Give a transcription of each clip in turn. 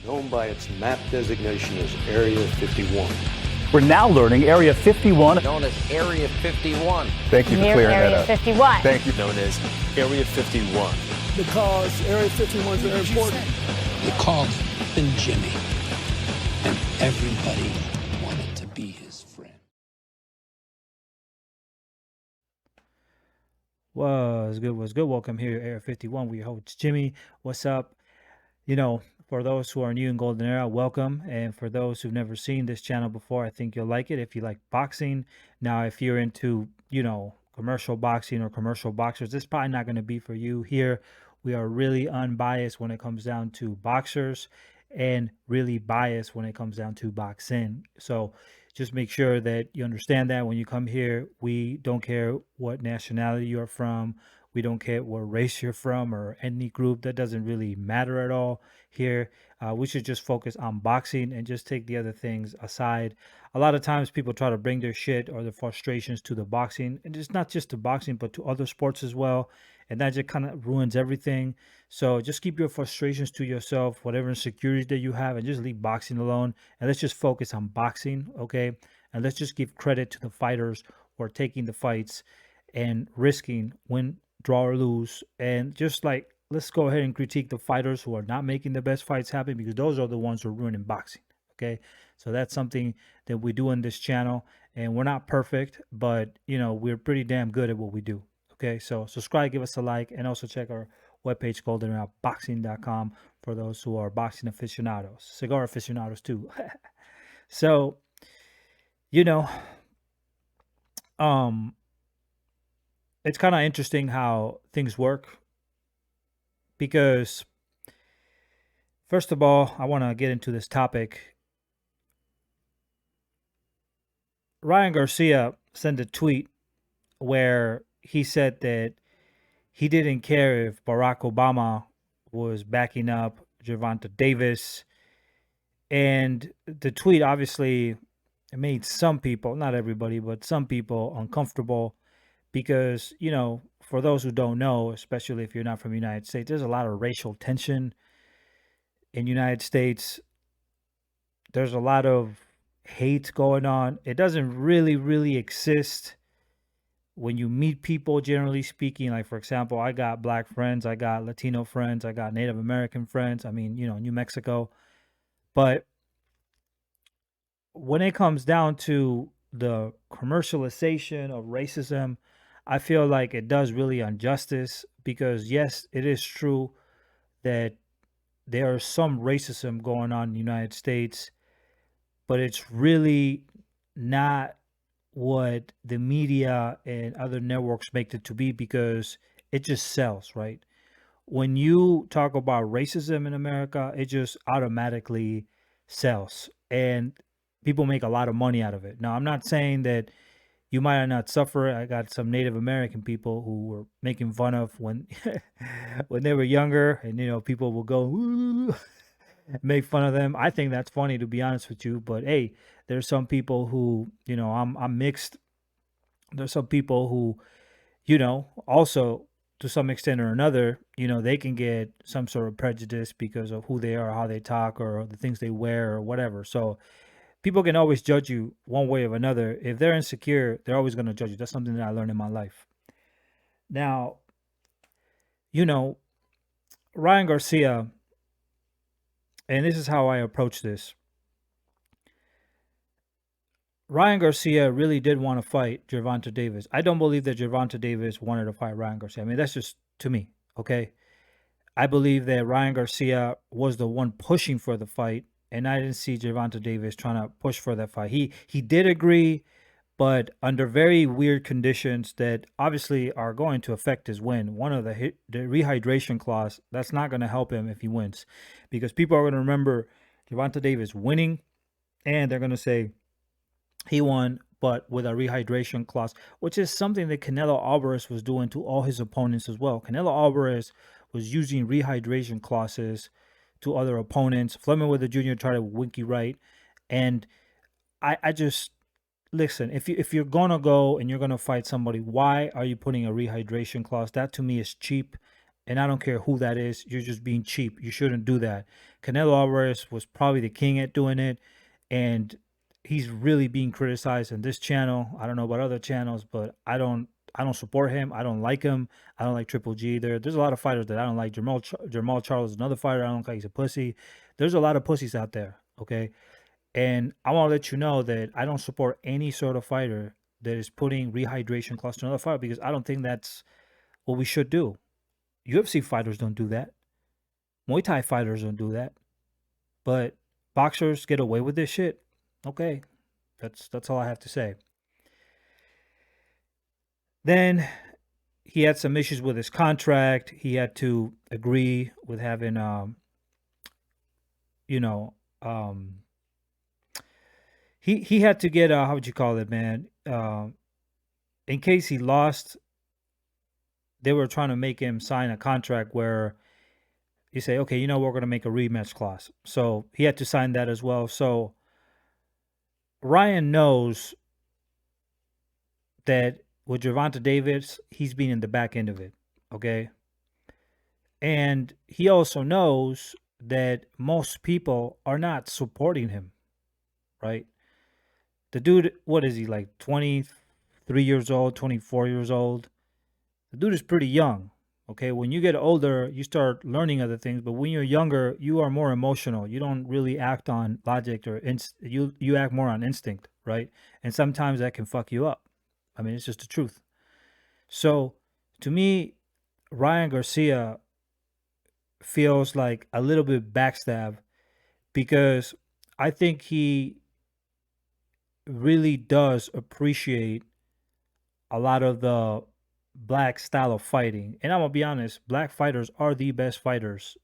known by its map designation as Area 51. We're now learning Area 51, known as Area 51. Thank you for Near clearing that Area up. 51. Thank you. Known as Area 51. Because Area 51 is very important. They called him Jimmy, and everybody wanted to be his friend. What's good? What's good? Welcome here to Area 51. We host Jimmy. What's up? You know, for those who are new in Golden Era, welcome. And for those who've never seen this channel before, I think you'll like it if you like boxing. Now, if you're into, commercial boxing or commercial boxers, this is probably not going to be for you. Here, we are really unbiased when it comes down to boxers and really biased when it comes down to boxing. So just make sure that you understand that when you come here, we don't care what nationality you're from. We don't care what race you're from or any group. That doesn't really matter at all here. We should just focus on boxing and just take the other things aside. A lot of times people try to bring their shit or their frustrations to the boxing. And it's not just to boxing, but to other sports as well. And that just kind of ruins everything. So just keep your frustrations to yourself, whatever insecurities that you have, and just leave boxing alone. And let's just focus on boxing, okay? And let's just give credit to the fighters who are taking the fights and risking win, draw or lose. And just like, let's go ahead and critique the fighters who are not making the best fights happen, because those are the ones who are ruining boxing, okay? So that's something that we do on this channel. And we're not perfect, but, we're pretty damn good at what we do. Okay, so subscribe, give us a like, and also check our webpage, goldeneraboxing.com, for those who are boxing aficionados, cigar aficionados too. So, it's kind of interesting how things work, because first of all, I want to get into this topic. Ryan Garcia sent a tweet where he said that he didn't care if Barack Obama was backing up Gervonta Davis. And the tweet obviously made some people, not everybody, but some people uncomfortable because, for those who don't know, especially if you're not from the United States, there's a lot of racial tension in the United States. There's a lot of hate going on. It doesn't really exist when you meet people, generally speaking. Like, for example, I got black friends, I got Latino friends, I got Native American friends. I mean, New Mexico. But when it comes down to the commercialization of racism, I feel like it does really injustice, because yes, it is true that there is some racism going on in the United States, but it's really not what the media and other networks make it to be, because it just sells, right? When you talk about racism in America, it just automatically sells, and people make a lot of money out of it. Now, I'm not saying that you might not suffer. I got some Native American people who were making fun of when when they were younger, and people will go "Ooh," make fun of them. I think that's funny, to be honest with you. But hey, there's some people who, I'm mixed. There's some people who, also to some extent or another, they can get some sort of prejudice because of who they are, how they talk, or the things they wear, or whatever. So people can always judge you one way or another. If they're insecure, they're always going to judge you. That's something that I learned in my life. Now, Ryan Garcia, and this is how I approach this. Ryan Garcia really did want to fight Gervonta Davis. I don't believe that Gervonta Davis wanted to fight Ryan Garcia. I mean, that's just to me, okay? I believe that Ryan Garcia was the one pushing for the fight, and I didn't see Gervonta Davis trying to push for that fight. He did agree, but under very weird conditions that obviously are going to affect his win. One of the rehydration clause, that's not going to help him if he wins, because people are going to remember Gervonta Davis winning, and they're going to say he won, but with a rehydration clause, which is something that Canelo Alvarez was doing to all his opponents as well. Canelo Alvarez was using rehydration clauses to other opponents. Fleming with the Jr. tried to winky right, and I just listen. If you're gonna go and you're gonna fight somebody, why are you putting a rehydration clause? That to me is cheap. And I don't care who that is. You're just being cheap. You shouldn't do that. Canelo Alvarez was probably the king at doing it. And he's really being criticized in this channel. I don't know about other channels, but I don't support him. I don't like him. I don't like Triple G either. There's a lot of fighters that I don't like. Jamal Charles is another fighter I don't like. He's a pussy. There's a lot of pussies out there, okay? And I want to let you know that I don't support any sort of fighter that is putting rehydration clause to another fighter, because I don't think that's what we should do. UFC fighters don't do that. Muay Thai fighters don't do that. But boxers get away with this shit. Okay. That's all I have to say. Then he had some issues with his contract. He had to agree with having he had to get how would you call it, man? In case he lost, they were trying to make him sign a contract where you say, okay, you know, we're going to make a rematch clause. So he had to sign that as well. So Ryan knows that with Gervonta Davis, he's been in the back end of it, okay? And he also knows that most people are not supporting him, right? The dude, what is he, like 23 years old, 24 years old? The dude is pretty young, okay? When you get older, you start learning other things, but when you're younger, you are more emotional. You don't really act on logic or you act more on instinct, right? And sometimes that can fuck you up. I mean, it's just the truth. So, to me, Ryan Garcia feels like a little bit backstab, because I think he really does appreciate a lot of the black style of fighting. And I'm going to be honest, black fighters are the best fighters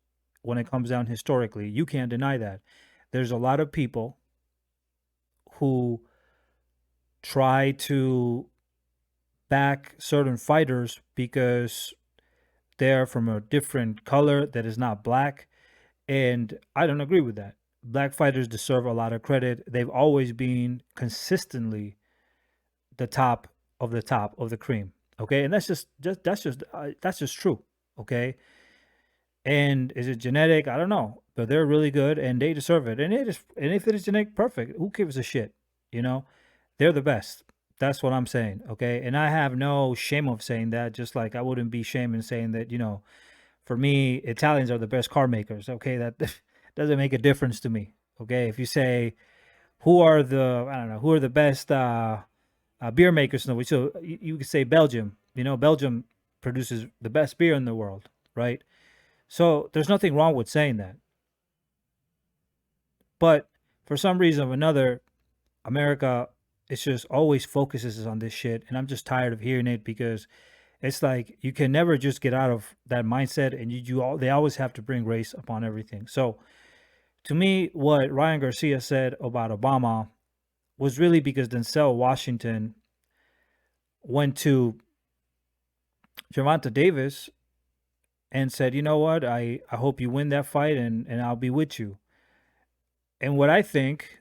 when it comes down historically. You can't deny that. There's a lot of people who try to back certain fighters because they're from a different color that is not black. And I don't agree with that. Black fighters deserve a lot of credit. They've always been consistently the top of the cream. Okay, and that's just true. Okay, and is it genetic? I don't know, but they're really good and they deserve it. And if it is genetic, perfect. Who gives a shit? You know, they're the best. That's what I'm saying. Okay, and I have no shame of saying that. Just like I wouldn't be shame in saying that. For me, Italians are the best car makers. Okay, that doesn't make a difference to me. Okay, if you say who are the best beer makers, no, so you could say Belgium. Belgium produces the best beer in the world, right? So there's nothing wrong with saying that. But for some reason or another, America, it's just always focuses on this shit, and I'm just tired of hearing it, because it's like you can never just get out of that mindset, and they always have to bring race upon everything. So to me, what Ryan Garcia said about Obama was really because Denzel Washington went to Gervonta Davis and said, you know what, I hope you win that fight, and I'll be with you. And what I think,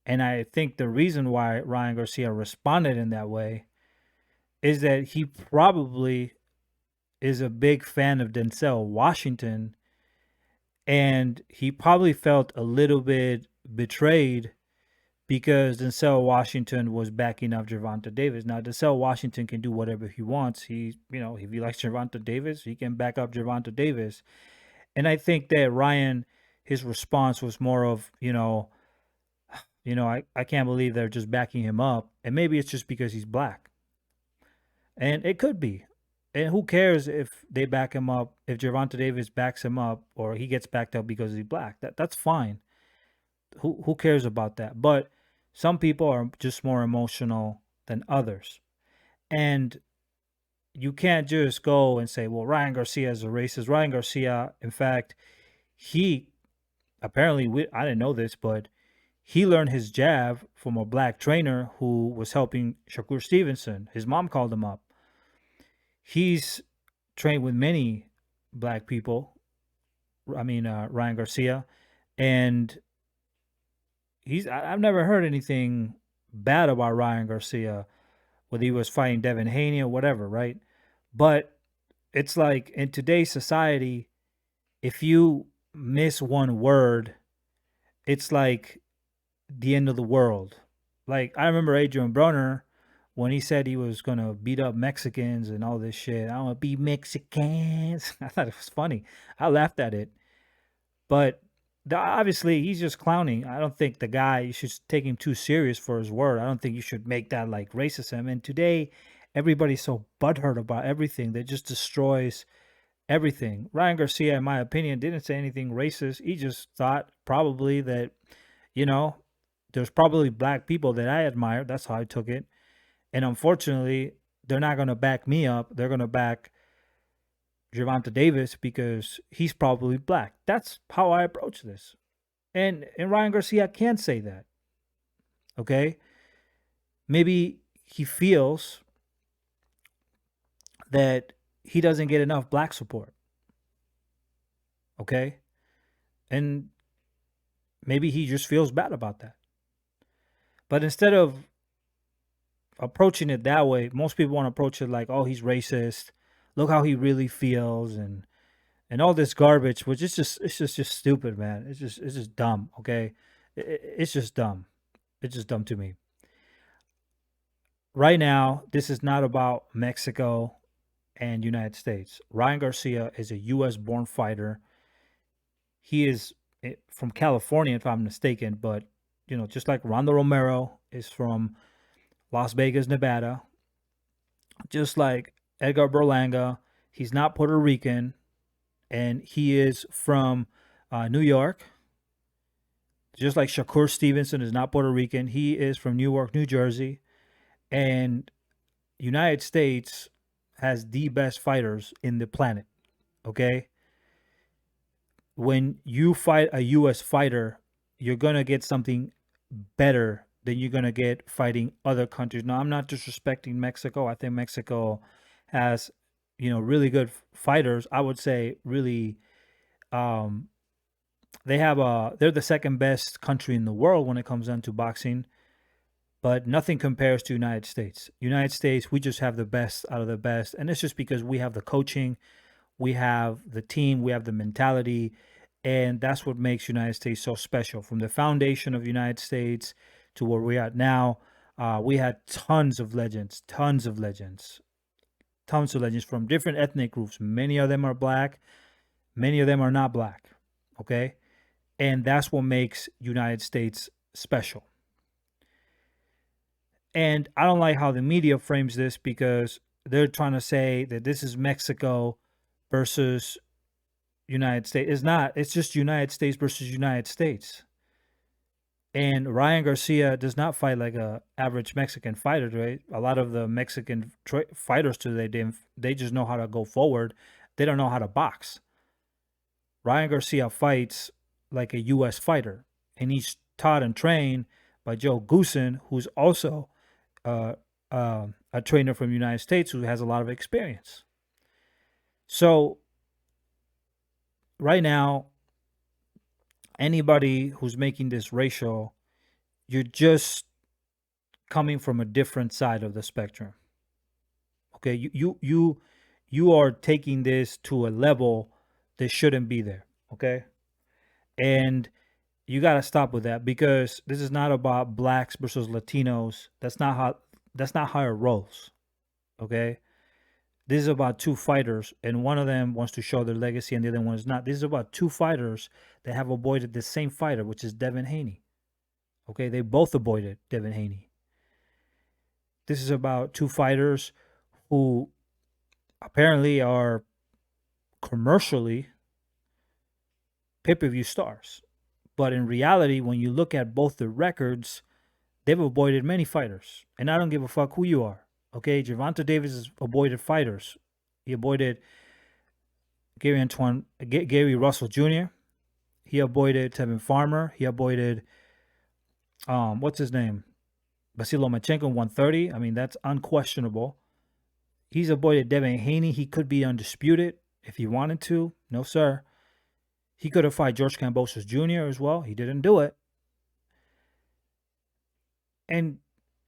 and I think the reason why Ryan Garcia responded in that way, is that he probably is a big fan of Denzel Washington, and he probably felt a little bit betrayed because Denzel Washington was backing up Gervonta Davis. Now, Denzel Washington can do whatever he wants. If he likes Gervonta Davis, he can back up Gervonta Davis. And I think that Ryan, his response was more of, I can't believe they're just backing him up. And maybe it's just because he's black. And it could be. And who cares if they back him up, if Gervonta Davis backs him up or he gets backed up because he's black. That's fine. Who cares about that? But some people are just more emotional than others. And you can't just go and say, well, Ryan Garcia is a racist. Ryan Garcia, in fact, he apparently, I didn't know this, but he learned his jab from a black trainer who was helping Shakur Stevenson. His mom called him up. He's trained with many black people. Ryan Garcia. And I've never heard anything bad about Ryan Garcia, whether he was fighting Devin Haney or whatever, right? But it's like in today's society, if you miss one word, it's like the end of the world. Like I remember Adrian Broner when he said he was gonna beat up Mexicans and all this shit. I want to beat Mexicans. I thought it was funny. I laughed at it, but obviously he's just clowning. I don't think the guy, you should take him too serious for his word. I don't think you should make that like racism. And today, everybody's so butthurt about everything that just destroys everything. Ryan Garcia, in my opinion, didn't say anything racist. He just thought probably that, you know, there's probably black people that I admire. That's how I took it. And unfortunately, they're not going to back me up. They're going to back Gervonta Davis because he's probably black. That's how I approach this. And Ryan Garcia can't say that. Okay? Maybe he feels that he doesn't get enough black support. Okay? And maybe he just feels bad about that. But instead of approaching it that way, most people want to approach it like, oh, he's racist. Look how he really feels and all this garbage, which is just stupid, man. It's just dumb, okay? It's just dumb. It's just dumb to me. Right now, this is not about Mexico and United States. Ryan Garcia is a U.S. born fighter. He is from California, if I'm mistaken, but you know, just like Rondo Romero is from Las Vegas, Nevada, just like Edgar Berlanga, he's not Puerto Rican, and he is from New York. Just like Shakur Stevenson is not Puerto Rican, he is from Newark, New Jersey, and United States has the best fighters in the planet. Okay, when you fight a U.S. fighter, you're gonna get something better than you're gonna get fighting other countries. Now, I'm not disrespecting Mexico. I think Mexico has, you know, really good fighters. I would say really, they have they're the second best country in the world when it comes down to boxing, but nothing compares to United States. United States, we just have the best out of the best, and it's just because we have the coaching, we have the team, we have the mentality, and that's what makes United States so special. From the foundation of United States to where we're at now, we had tons of legends from different ethnic groups. Many of them are black, many of them are not black, okay? And that's what makes United States special. And I don't like how the media frames this because they're trying to say that this is Mexico versus United States. It's not. It's just United States versus United States. And Ryan Garcia does not fight like a average Mexican fighter, right? A lot of the Mexican fighters today, they just know how to go forward. They don't know how to box. Ryan Garcia fights like a U.S. fighter, and he's taught and trained by Joe Goosen, who's also a trainer from the United States who has a lot of experience. So right now, anybody who's making this racial, you're just coming from a different side of the spectrum. Okay, you are taking this to a level that shouldn't be there. Okay, and you got to stop with that because this is not about blacks versus Latinos. That's not how it rolls. Okay, this is about two fighters, and one of them wants to show their legacy, and the other one is not. This is about two fighters that have avoided the same fighter, which is Devin Haney. Okay, they both avoided Devin Haney. This is about two fighters who apparently are commercially pay-per-view stars. But in reality, when you look at both the records, they've avoided many fighters. And I don't give a fuck who you are. Okay, Gervonta Davis has avoided fighters. He avoided Gary Russell Jr. He avoided Tevin Farmer. He avoided, what's his name? Vasyl Lomachenko 130. I mean, that's unquestionable. He's avoided Devin Haney. He could be undisputed if he wanted to. No, sir. He could have fought George Kambosos Jr. as well. He didn't do it. And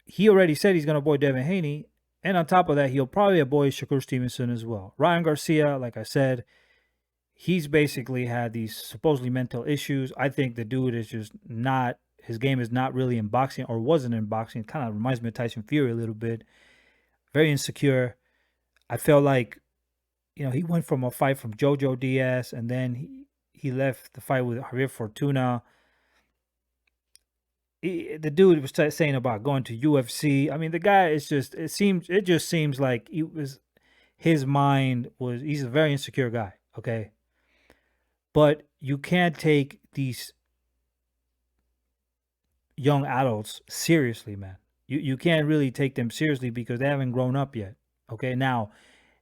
he already said he's going to avoid Devin Haney. And on top of that, he'll probably avoid Shakur Stevenson as well. Ryan Garcia, like I said, he's basically had these supposedly mental issues. I think the dude is just not, his game is not really in boxing, or wasn't in boxing. It kind of reminds me of Tyson Fury a little bit. Very insecure. I felt like, he went from a fight from Jojo Diaz, and then he left the fight with Javier Fortuna. The dude was saying about going to UFC. I mean, the guy is just, it just seems like his mind was, he's a very insecure guy, okay? But you can't take these young adults seriously, man. You can't really take them seriously because they haven't grown up yet, okay? Now,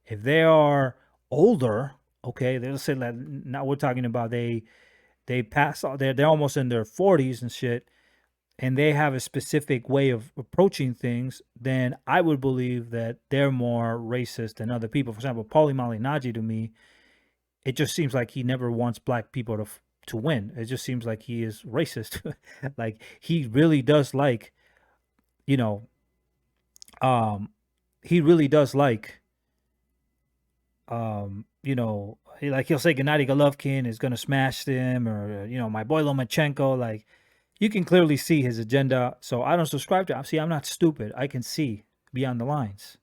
if they are older, okay, they'll say that, now we're talking about they pass, they're almost in their 40s and shit, and they have a specific way of approaching things, then I would believe that they're more racist than other people. For example, Paulie Malignaggi, to me, it just seems like he never wants black people to win. It just seems like he is racist. Like, he really does like, he really does like, he'll say Gennady Golovkin is gonna smash them, or my boy Lomachenko. Like, you can clearly see his agenda. So I don't subscribe to him. See, I'm not stupid. I can see beyond the lines.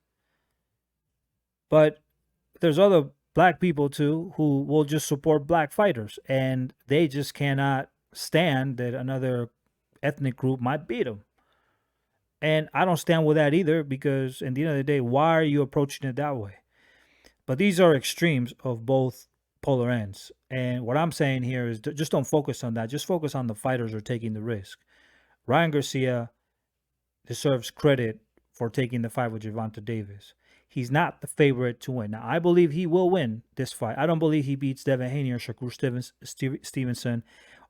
But there's other black people too who will just support black fighters, and they just cannot stand that another ethnic group might beat them. And I don't stand with that either, because at the end of the day, why are you approaching it that way? But these are extremes of both polar ends. And what I'm saying here is just don't focus on that. Just focus on the fighters who are taking the risk. Ryan Garcia deserves credit for taking the fight with Gervonta Davis. He's not the favorite to win. Now, I believe he will win this fight. I don't believe he beats Devin Haney or Shakur Stevenson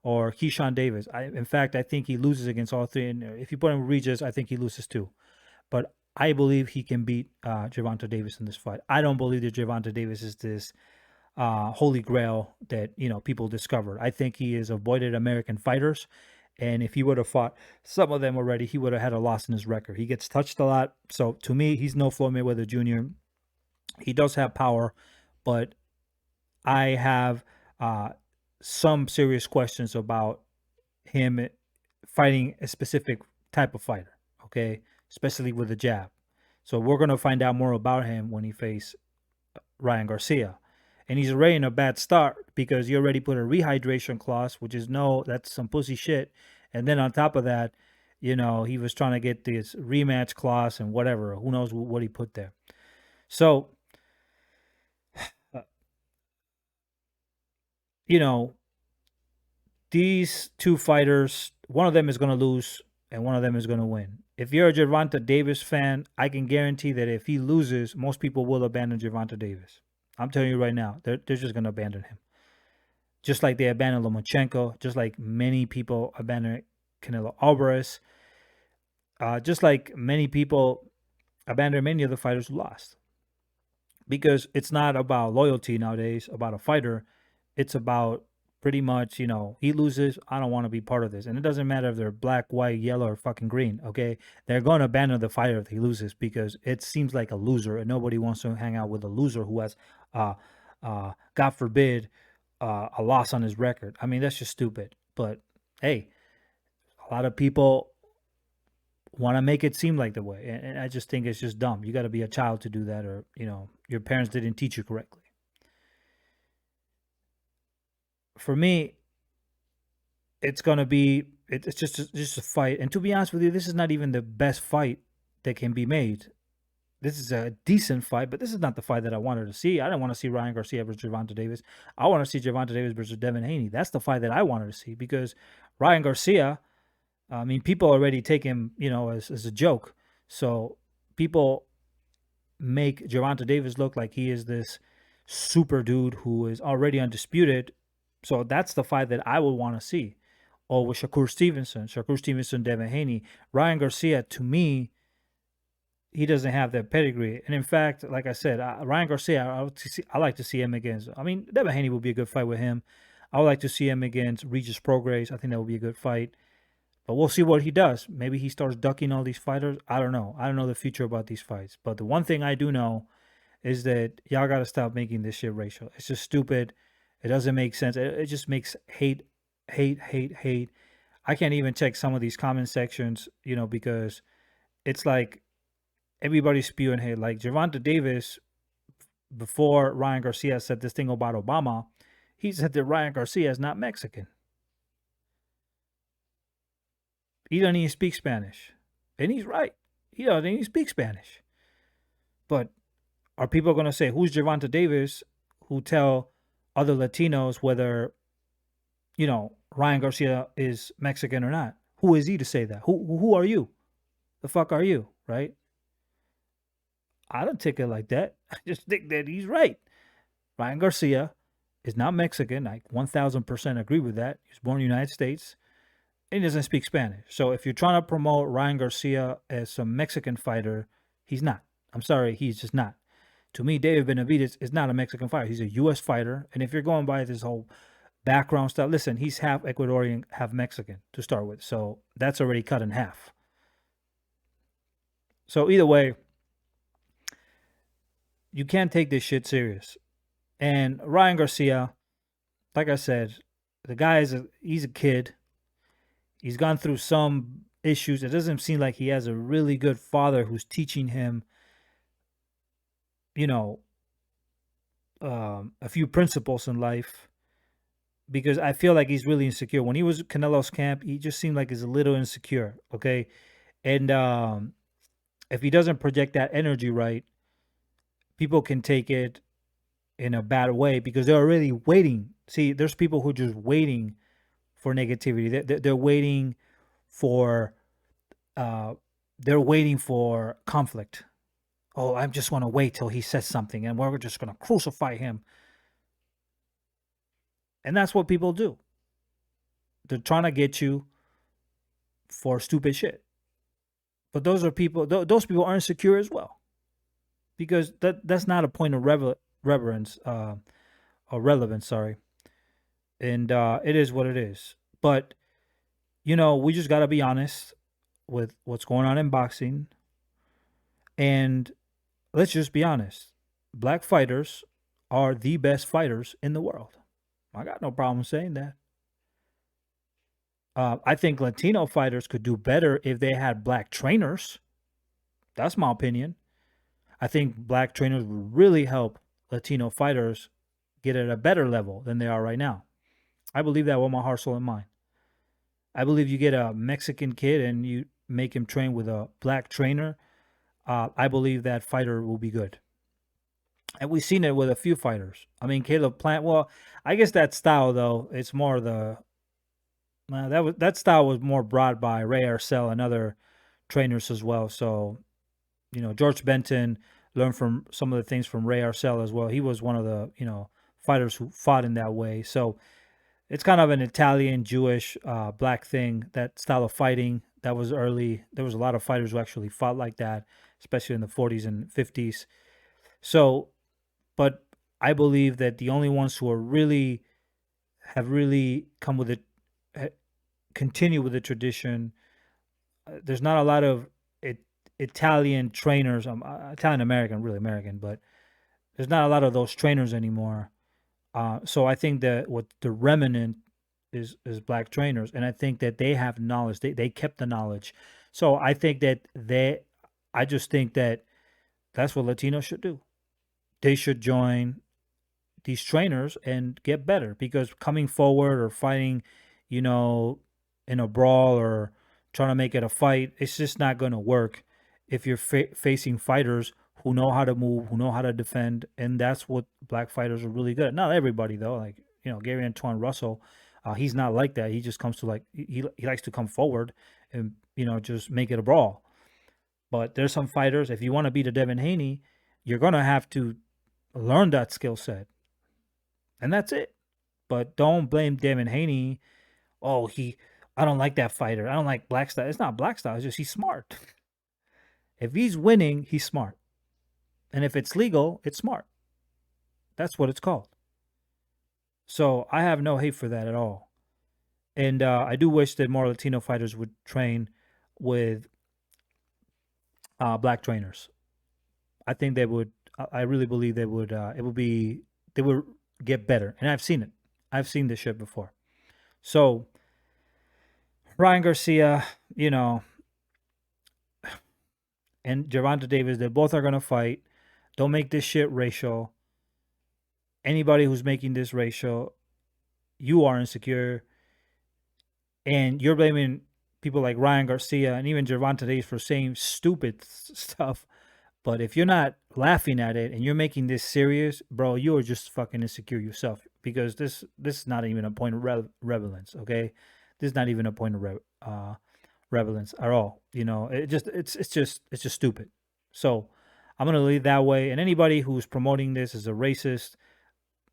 or Keyshawn Davis. In fact, I think he loses against all three. And if you put him in Regis, I think he loses too. But I believe he can beat Gervonta Davis in this fight. I don't believe that Gervonta Davis is this holy grail that people discovered. I think he has avoided American fighters. And if he would have fought some of them already, he would have had a loss in his record. He gets touched a lot. So to me, he's no Floyd Mayweather Jr. He does have power, but I have some serious questions about him fighting a specific type of fighter, okay? Especially with the jab. So we're going to find out more about him when he faces Ryan Garcia. And he's already in a bad start because you already put a rehydration clause, which is that's some pussy shit. And then on top of that, he was trying to get this rematch clause and whatever. Who knows what he put there. So, these two fighters, one of them is going to lose and one of them is going to win. If you're a Gervonta Davis fan, I can guarantee that if he loses, most people will abandon Gervonta Davis. I'm telling you right now, they're just going to abandon him. Just like they abandoned Lomachenko, just like many people abandoned Canelo Alvarez, just like many people abandoned many of the fighters who lost. Because it's not about loyalty nowadays, about a fighter. It's about pretty much, he loses, I don't want to be part of this. And it doesn't matter if they're black, white, yellow, or fucking green, okay? They're going to abandon the fighter if he loses because it seems like a loser, and nobody wants to hang out with a loser who has, God forbid, a loss on his record. I mean, that's just stupid. But, hey, a lot of people want to make it seem like the way. And I just think it's just dumb. You got to be a child to do that, or, your parents didn't teach you correctly. For me, it's just a fight. And to be honest with you, this is not even the best fight that can be made. This is a decent fight, but this is not the fight that I wanted to see. I didn't want to see Ryan Garcia versus Gervonta Davis. I want to see Gervonta Davis versus Devin Haney. That's the fight that I wanted to see, because Ryan Garcia, I mean, people already take him, as a joke. So people make Gervonta Davis look like he is this super dude who is already undisputed. So that's the fight that I would want to see. Or with Shakur Stevenson, Devin Haney. Ryan Garcia, to me, he doesn't have that pedigree. And in fact, like I said, Ryan Garcia, I like to see him against, Devin Haney would be a good fight with him. I would like to see him against Regis Prograis. I think that would be a good fight. But we'll see what he does. Maybe he starts ducking all these fighters. I don't know. I don't know the future about these fights. But the one thing I do know is that y'all got to stop making this shit racial. It's just stupid. It doesn't make sense. It just makes hate, hate, hate, hate. I can't even check some of these comment sections, because it's like everybody's spewing hate. Like Gervonta Davis, before Ryan Garcia said this thing about Obama, he said that Ryan Garcia is not Mexican. He doesn't even speak Spanish. And he's right. He doesn't even speak Spanish. But are people going to say, who's Gervonta Davis, who tell other Latinos whether, Ryan Garcia is Mexican or not? Who is he to say that? Who are you? The fuck are you, right? I don't take it like that. I just think that he's right. Ryan Garcia is not Mexican. I 1000% agree with that. He was born in the United States and he doesn't speak Spanish. So if you're trying to promote Ryan Garcia as some Mexican fighter, he's not. I'm sorry, he's just not. To me, David Benavidez is not a Mexican fighter. He's a U.S. fighter. And if you're going by this whole background stuff, listen, he's half Ecuadorian, half Mexican to start with. So that's already cut in half. So either way, you can't take this shit serious. And Ryan Garcia, like I said, the guy he's a kid. He's gone through some issues. It doesn't seem like he has a really good father who's teaching him, a few principles in life. Because I feel like he's really insecure. When he was at Canelo's camp, he just seemed like he's a little insecure. Okay, and if he doesn't project that energy right, people can take it in a bad way because they're already waiting. See, there's people who are just waiting for negativity. They're waiting for conflict. Oh, I just want to wait till he says something and we're just going to crucify him. And that's what people do. They're trying to get you for stupid shit. But those people are insecure as well. Because that's not a point of reverence or relevance, sorry. And it is what it is. But, we just got to be honest with what's going on in boxing. And let's just be honest. Black fighters are the best fighters in the world. I got no problem saying that. I think Latino fighters could do better if they had black trainers. That's my opinion. I think black trainers would really help Latino fighters get at a better level than they are right now. I believe that with my heart, soul, and mind. I believe you get a Mexican kid and you make him train with a black trainer. I believe that fighter will be good. And we've seen it with a few fighters. I mean, Caleb Plant. Well, I guess that style though, it's more that style was more brought by Ray Arcel and other trainers as well. So, George Benton learned from some of the things from Ray Arcel as well. He was one of the fighters who fought in that way. So it's kind of an Italian, Jewish, black thing. That style of fighting that was early. There was a lot of fighters who actually fought like that, especially in the 40s and 50s. So. But I believe that the only ones who have really come with it, continue with the tradition. There's not a lot of Italian trainers. Italian American, really American, but there's not a lot of those trainers anymore. So I think that what the remnant is black trainers, and I think that they have knowledge. They kept the knowledge. So I think that I just think that that's what Latinos should do. They should join these trainers and get better, because coming forward or fighting, in a brawl or trying to make it a fight, it's just not going to work if you're facing fighters who know how to move, who know how to defend. And that's what black fighters are really good at. Not everybody though. Like, Gary Antoine Russell, he's not like that. He just comes to he likes to come forward and, just make it a brawl. But there's some fighters, if you want to beat a Devin Haney, you're going to have to learn that skill set. And that's it. But don't blame Devin Haney. Oh, I don't like that fighter. I don't like black style. It's not black style. It's just he's smart. If he's winning, he's smart. And if it's legal, it's smart. That's what it's called. So I have no hate for that at all. And I do wish that more Latino fighters would train with black trainers. I think they would. I really believe they would. It would be. They would get better, and I've seen it. I've seen this shit before. So Ryan Garcia, you know, and Gervonta Davis, they both are gonna fight. Don't make this shit racial. Anybody who's making this racial, you are insecure, and you're blaming people like Ryan Garcia and even Gervonta Davis for saying stupid stuff. But if you're not laughing at it and you're making this serious, bro, you are just fucking insecure yourself, because this is not even a point of relevance. Okay, this is not even a point of relevance at all. You know, it's just stupid. So I'm gonna leave that way. And anybody who's promoting this as a racist,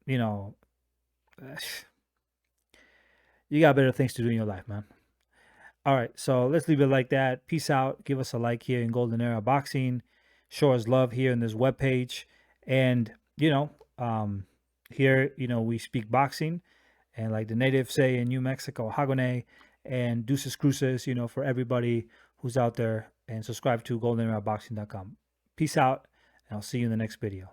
you know, you got better things to do in your life, man. All right, so let's leave it like that. Peace out. Give us a like here in Golden Era Boxing. Show us love here in this webpage. And, you know, here, you know, we speak boxing. And like the natives say in New Mexico, Hagone and Deuces Cruces, you know, for everybody who's out there. And subscribe to goldeneraboxing.com. Peace out, and I'll see you in the next video.